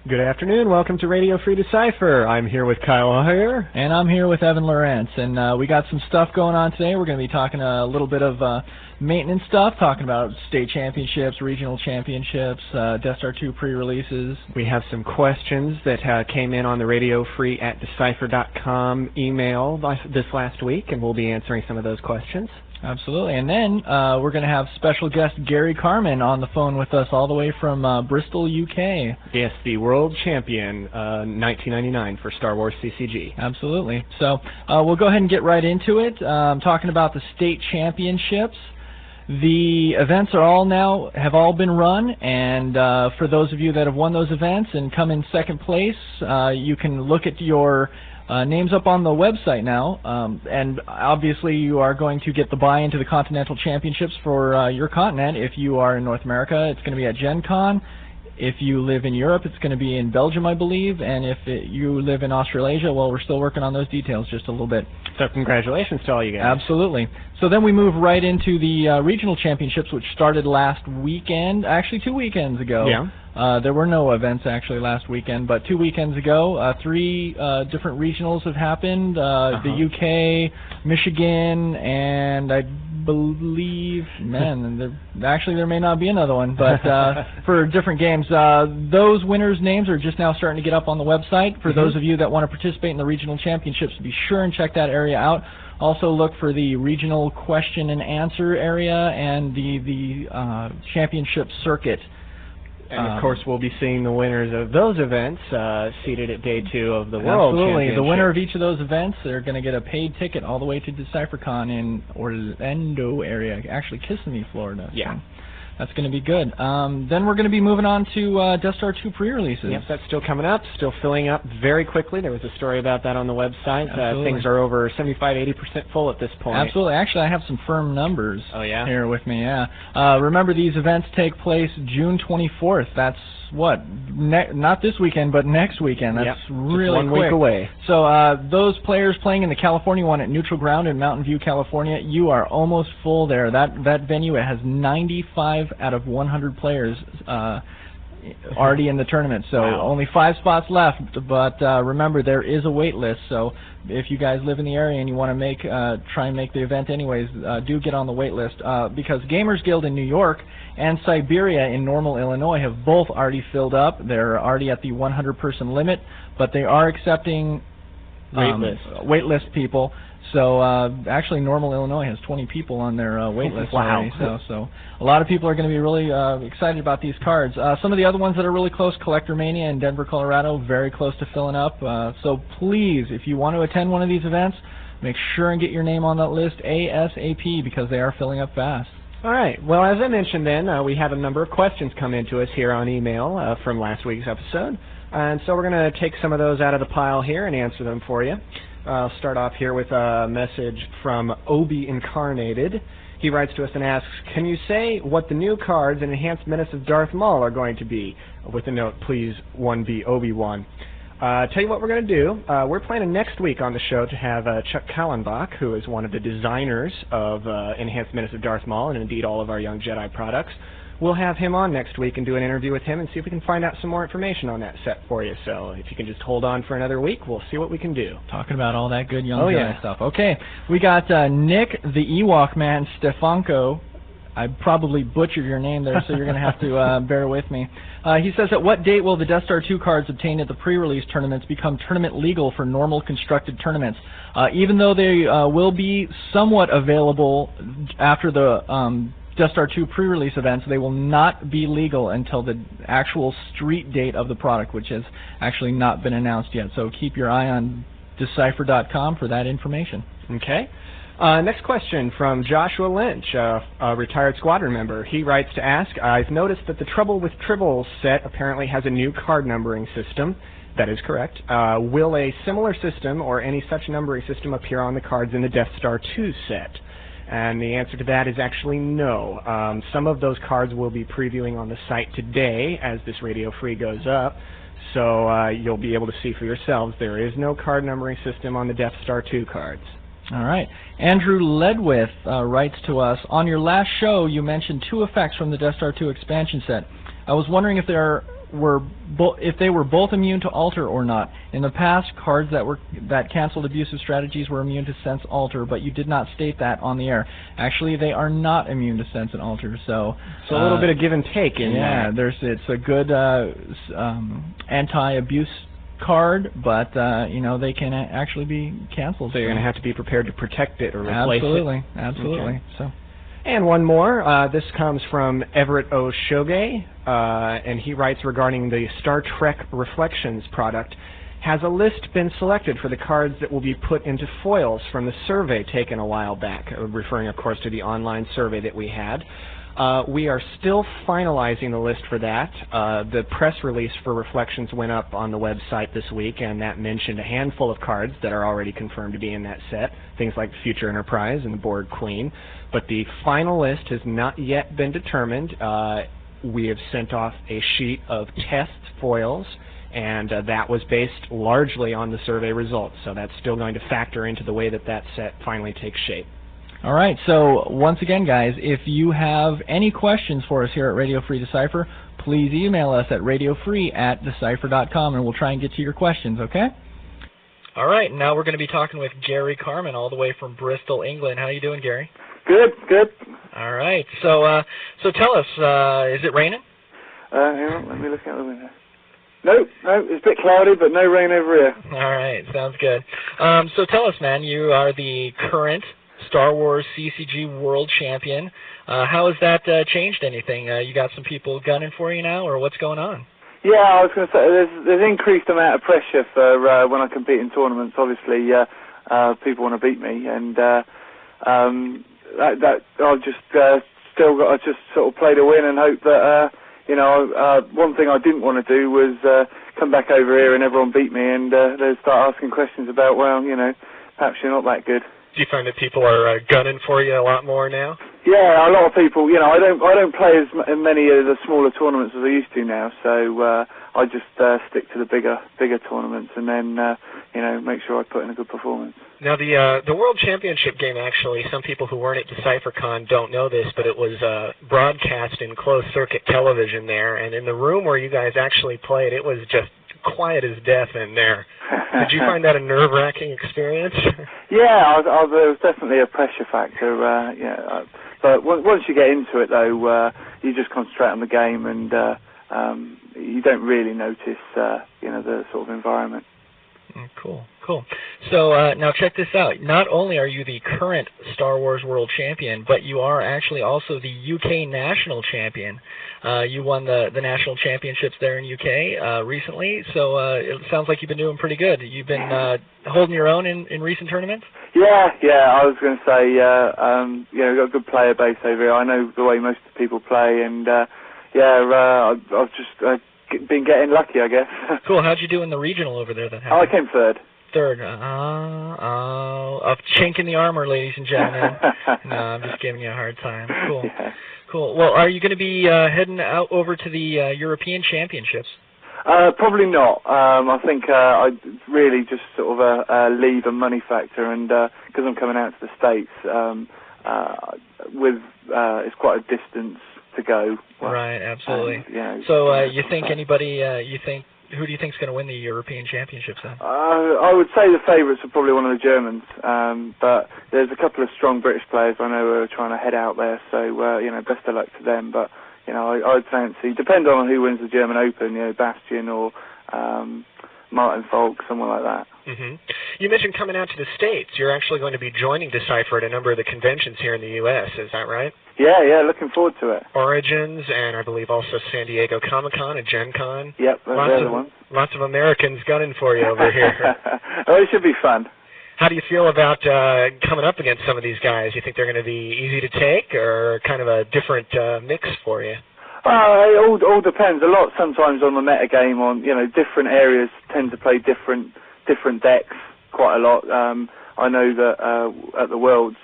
Good afternoon. Welcome to Radio Free Decipher. I'm here with Kyle Heuer. And I'm here with Evan Lorentz. And we got some stuff going on today. We're going to be talking a little bit of maintenance stuff, talking about state championships, regional championships, Death Star 2 pre-releases. We have some questions that came in on the radiofree@decipher.com email this last week, and we'll be answering some of those questions. Absolutely. And then we're going to have special guest Gary Carman on the phone with us all the way from Bristol, UK. Yes, the world champion, 1999 for Star Wars CCG. Absolutely. So we'll go ahead and get right into it, talking about the state championships. The events have all been run, and for those of you that have won those events and come in second place, you can look at your names up on the website now, and obviously you are going to get the buy-in to the Continental Championships for your continent. If you are in North America, it's going to be at Gen Con. If you live in Europe, it's going to be in Belgium, I believe. And if you live in Australasia, well, we're still working on those details just a little bit. So congratulations to all you guys. Absolutely. So then we move right into the regional championships, which started last weekend, actually 2 weekends ago. Yeah. There were no events actually last weekend, but 2 weekends ago, 3 different regionals have happened. The UK, Michigan, and I believe, there may not be another one, but for different games. Those winners' names are just now starting to get up on the website. For those of you that want to participate in the regional championships, be sure and check that area out. Also look for the regional question and answer area and the championship circuit. And of course, we'll be seeing the winners of those events seated at Day 2 of the World Absolutely. Championship. The winner of each of those events, they're going to get a paid ticket all the way to DecipherCon in Orlando area, actually Kissimmee, Florida. Yeah. So that's going to be good. Then we're going to be moving on to Death Star 2 pre-releases. Yep, that's still coming up, still filling up very quickly. There was a story about that on the website. Things are over 75–80% full at this point. Absolutely. Actually, I have some firm numbers here with me, yeah. Remember, these events take place June 24th. That's what? Not this weekend, but next weekend. That's really just 1 week away. So those players playing in the California one at Neutral Ground in Mountain View, California, you are almost full there. That venue, it has 95 out of 100 players already in the tournament, so only 5 spots left. But remember, there is a wait list, so if you guys live in the area and you want to try and make the event anyways, do get on the wait list, because Gamers Guild in New York and Siberia in Normal, Illinois have both already filled up. They're already at the 100-person limit, but they are accepting wait list people. So actually, Normal, Illinois has 20 people on their wait list already. So a lot of people are going to be really excited about these cards. Some of the other ones that are really close, Collector Mania in Denver, Colorado, very close to filling up. So please, if you want to attend one of these events, make sure and get your name on that list ASAP, because they are filling up fast. All right. Well, as I mentioned then, we had a number of questions come into us here on email from last week's episode. And so we're going to take some of those out of the pile here and answer them for you. I'll start off here with a message from Obi Incarnated. He writes to us and asks, can you say what the new cards and Enhanced Menace of Darth Maul are going to be? With a note, please, 1B Obi-Wan. Tell you what we're going to do. We're planning next week on the show to have Chuck Kallenbach, who is one of the designers of Enhanced Menace of Darth Maul and indeed all of our Young Jedi products. We'll have him on next week and do an interview with him and see if we can find out some more information on that set for you. So if you can just hold on for another week, we'll see what we can do. Talking about all that good Young Jedi stuff. Okay, we got Nick, the Ewok man, Stefanko. I probably butchered your name there, so you're going to have to bear with me. He says, at what date will the Death Star 2 cards obtained at the pre-release tournaments become tournament legal for normal constructed tournaments? Even though they will be somewhat available after the Death Star 2 pre-release events, they will not be legal until the actual street date of the product, which has actually not been announced yet. So keep your eye on Decipher.com for that information. Okay. Next question from Joshua Lynch, a retired squadron member. He writes to ask, I've noticed that the Trouble with Tribbles set apparently has a new card numbering system. That is correct. Will a similar system or any such numbering system appear on the cards in the Death Star 2 set? And the answer to that is actually no. Some of those cards will be previewing on the site today as this Radio Free goes up. So you'll be able to see for yourselves there is no card numbering system on the Death Star 2 cards. All right. Andrew Ledwith writes to us, on your last show you mentioned 2 effects from the Death Star 2 expansion set. I was wondering if there if they were both immune to alter or not. In the past, cards that canceled abusive strategies were immune to sense alter, but you did not state that on the air. Actually, they are not immune to sense and alter. So a little bit of give and take in that. Yeah, it's a good anti-abuse card, but they can actually be canceled. So you're going to have to be prepared to protect it or replace it. Absolutely. Okay. So. And one more. This comes from Everett O'Shoge, and he writes regarding the Star Trek Reflections product. Has a list been selected for the cards that will be put into foils from the survey taken a while back, referring, of course, to the online survey that we had? We are still finalizing the list for that. The press release for Reflections went up on the website this week, and that mentioned a handful of cards that are already confirmed to be in that set, things like the Future Enterprise and the Board Queen. But the final list has not yet been determined. We have sent off a sheet of test foils, and that was based largely on the survey results. So that's still going to factor into the way that that set finally takes shape. All right, so once again, guys, if you have any questions for us here at Radio Free Decipher, please email us at radiofree@decipher.com, and we'll try and get to your questions, okay? All right, now we're going to be talking with Gary Carman all the way from Bristol, England. How are you doing, Gary? Good, good. All right, so tell us, is it raining? Hang on, let me look out the window. No, it's a bit cloudy, but no rain over here. All right, sounds good. So tell us, man, you are the current Star Wars CCG World Champion. How has that changed anything? You got some people gunning for you now, or what's going on? Yeah, I was going to say there's increased amount of pressure for when I compete in tournaments. Obviously, people want to beat me, and that I've just still got to just sort of play to win and hope that one thing I didn't want to do was come back over here and everyone beat me and they start asking questions about, well, perhaps you're not that good. Do you find that people are gunning for you a lot more now? Yeah, a lot of people. I don't play as many of the smaller tournaments as I used to now. So I just stick to the bigger tournaments, and then make sure I put in a good performance. Now the World Championship game, actually, some people who weren't at DecipherCon don't know this, but it was broadcast in closed circuit television there, and in the room where you guys actually played, it was just quiet as death in there. Did you find that a nerve-wracking experience? Yeah, there was definitely a pressure factor. But once you get into it, though, you just concentrate on the game, and you don't really notice, the sort of environment. Cool. So now check this out. Not only are you the current Star Wars World Champion, but you are actually also the UK National Champion. You won the National Championships there in UK recently, so it sounds like you've been doing pretty good. You've been holding your own in recent tournaments? Yeah, I was going to say, we've got a good player base over here. I know the way most people play, and I've just been getting lucky, I guess. Cool. How'd you do in the regional over there? I came third. Third. A chink in the armor, ladies and gentlemen. No, I'm just giving you a hard time. Cool. Yeah. Cool. Well, are you going to be heading out over to the European Championships? Probably not. I think I'd really just sort of leave a money factor, and because I'm coming out to the States, it's quite a distance to go. Right, absolutely. So you think who do you think's going to win the European Championships then? I would say the favourites are probably one of the Germans, but there's a couple of strong British players I know who are trying to head out there, so best of luck to them. But I'd fancy, depending on who wins the German Open, Bastian or Martin Falk, someone like that. Mm-hmm. You mentioned coming out to the States. You're actually going to be joining Decipher at a number of the conventions here in the U.S., is that right? Yeah, looking forward to it. Origins, and I believe also San Diego Comic-Con and Gen Con. Yep, they're the ones. Lots of Americans gunning for you over here. Oh, it should be fun. How do you feel about coming up against some of these guys? You think they're going to be easy to take, or kind of a different mix for you? It all depends. A lot sometimes on the meta game. On different areas tend to play different decks quite a lot. I know that at the Worlds,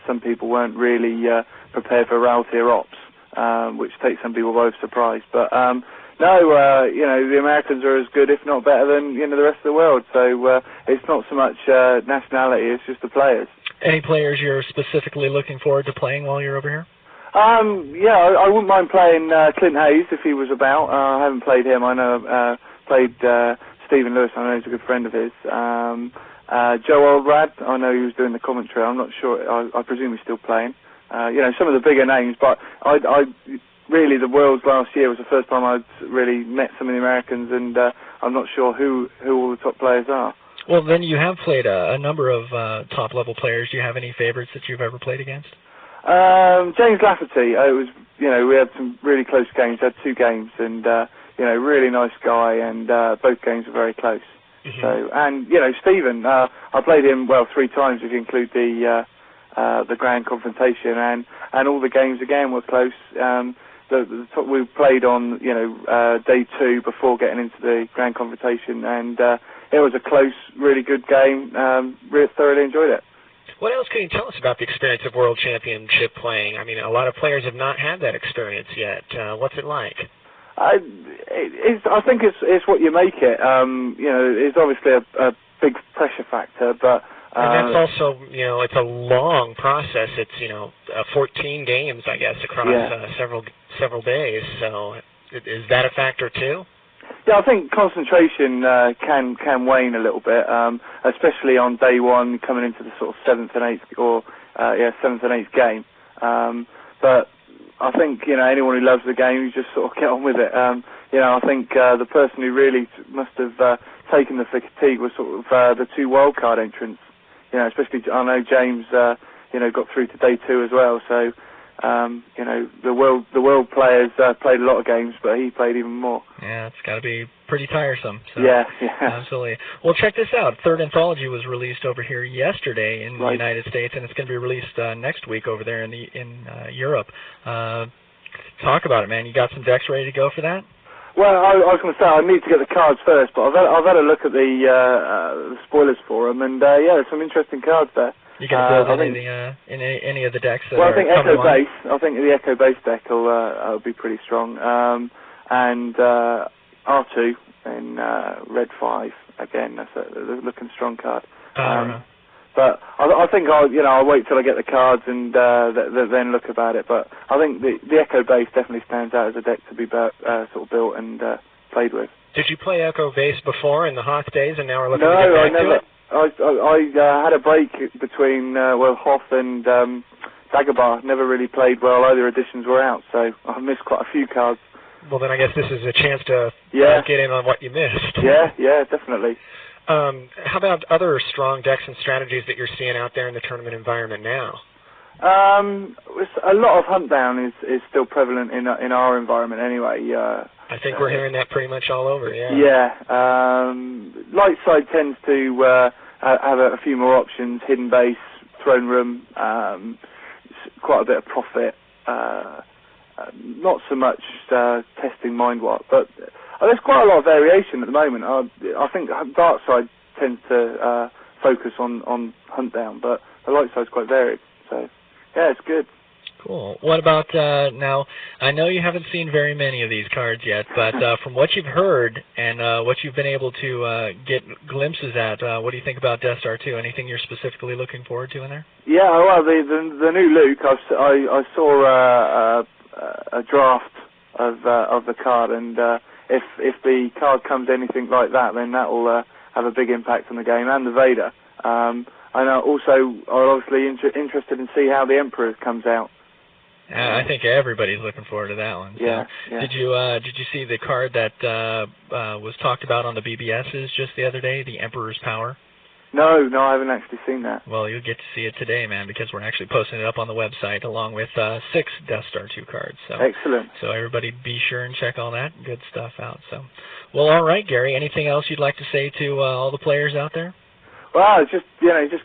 some people weren't really prepared for Raltier Ops, which takes some people by surprise. But the Americans are as good, if not better, than the rest of the world. So it's not so much nationality; it's just the players. Any players you're specifically looking forward to playing while you're over here? I wouldn't mind playing Clint Hayes if he was about. I haven't played him. I know played Stephen Lewis. I know he's a good friend of his. Joe Albrad, I know he was doing the commentary. I'm not sure. I presume he's still playing. Some of the bigger names, but I really, the Worlds last year was the first time I'd really met some of the Americans, and I'm not sure who all the top players are. Well, then you have played a number of top-level players. Do you have any favorites that you've ever played against? James Lafferty. It was, we had some really close games. Had 2 games, and really nice guy, and both games were very close. Mm-hmm. So, and Stephen, I played him 3 times if you include the grand confrontation, and all the games again were close. We played on day 2 before getting into the grand confrontation, and it was a close, really good game. Really thoroughly enjoyed it. What else can you tell us about the experience of World Championship playing? I mean, a lot of players have not had that experience yet. What's it like? I think it's what you make it. It's obviously a big pressure factor, but. And that's also, it's a long process. It's, 14 games, I guess, across several days. So is that a factor too? Yeah, I think concentration can wane a little bit, especially on day 1, coming into the sort of 7th and 8th, 7th and 8th game. But I think anyone who loves the game, you just sort of get on with it. I think the person who really must have taken the fatigue was sort of the 2 wildcard entrants. Especially I know James, got through to day 2 as well. So, the world players played a lot of games, but he played even more. Yeah, it's got to be pretty tiresome. So. Yeah. Absolutely. Well, check this out. Third Anthology was released over here yesterday in the United States, and it's going to be released next week over there in Europe. Talk about it, man. You got some decks ready to go for that? Well, I was going to say I need to get the cards first, but I've had a look at the spoilers for them, and there's some interesting cards there. You going to build any of the decks? That I think Echo Base. I think the Echo Base deck will be pretty strong, and R2 in Red 5 again. That's a looking strong card. But I think I'll wait till I get the cards and then look about it. But I think the Echo Base definitely stands out as a deck to be sort of built and played with. Did you play Echo Base before in the Hoth days, and now we're looking to get back to it? I had a break between Hoth and Dagobah. Never really played well. Either editions were out, so I missed quite a few cards. Well, then I guess this is a chance to get in on what you missed. Yeah, definitely. How about other strong decks and strategies that you're seeing out there in the tournament environment now? A lot of hunt down is still prevalent in our environment anyway. I think we're hearing that pretty much all over. Yeah. Yeah. Light side tends to have a few more options: hidden base, throne room, quite a bit of profit. Not so much testing mind what, but. There's quite a lot of variation at the moment. I think dark side tends to focus on hunt down, but the light side's quite varied. So, yeah, it's good. Cool. What about now? I know you haven't seen very many of these cards yet, but from what you've heard and what you've been able to get glimpses at, what do you think about Death Star 2? Anything you're specifically looking forward to in there? Yeah, well, the new Luke, I saw a draft of the card, and if the card comes anything like that, then that will have a big impact on the game, and the Vader. And also, I'm obviously interested in see how the Emperor comes out. I think everybody's looking forward to that one. So. Yeah. Did you see the card that was talked about on the BBSs just the other day, the Emperor's Power? No, I haven't actually seen that. Well, you'll get to see it today, man, because we're actually posting it up on the website along with 6 Death Star 2 cards. So, excellent. So everybody be sure and check all that good stuff out. So, well, all right, Gary, anything else you'd like to say to all the players out there? Well, just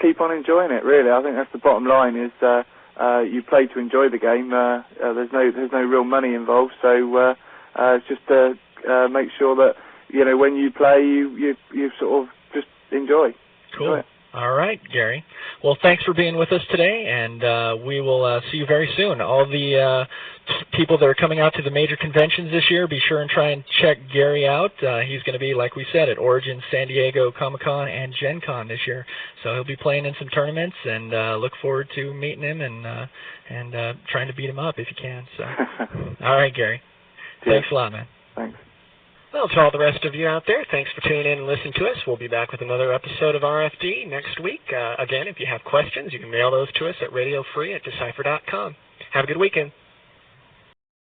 keep on enjoying it, really. I think that's the bottom line is you play to enjoy the game. There's no real money involved, so just make sure that when you play, you sort of just enjoy. Cool. All right, Gary. Well, thanks for being with us today, and we will see you very soon. All the people that are coming out to the major conventions this year, be sure and try and check Gary out. He's going to be, like we said, at Origin, San Diego, Comic-Con, and Gen Con this year. So he'll be playing in some tournaments, and look forward to meeting him and trying to beat him up if you can. So, all right, Gary. Thanks a lot, man. Thanks. Well, to all the rest of you out there, thanks for tuning in and listening to us. We'll be back with another episode of RFD next week. Again, if you have questions, you can mail those to us at radiofree@decipher.com. Have a good weekend.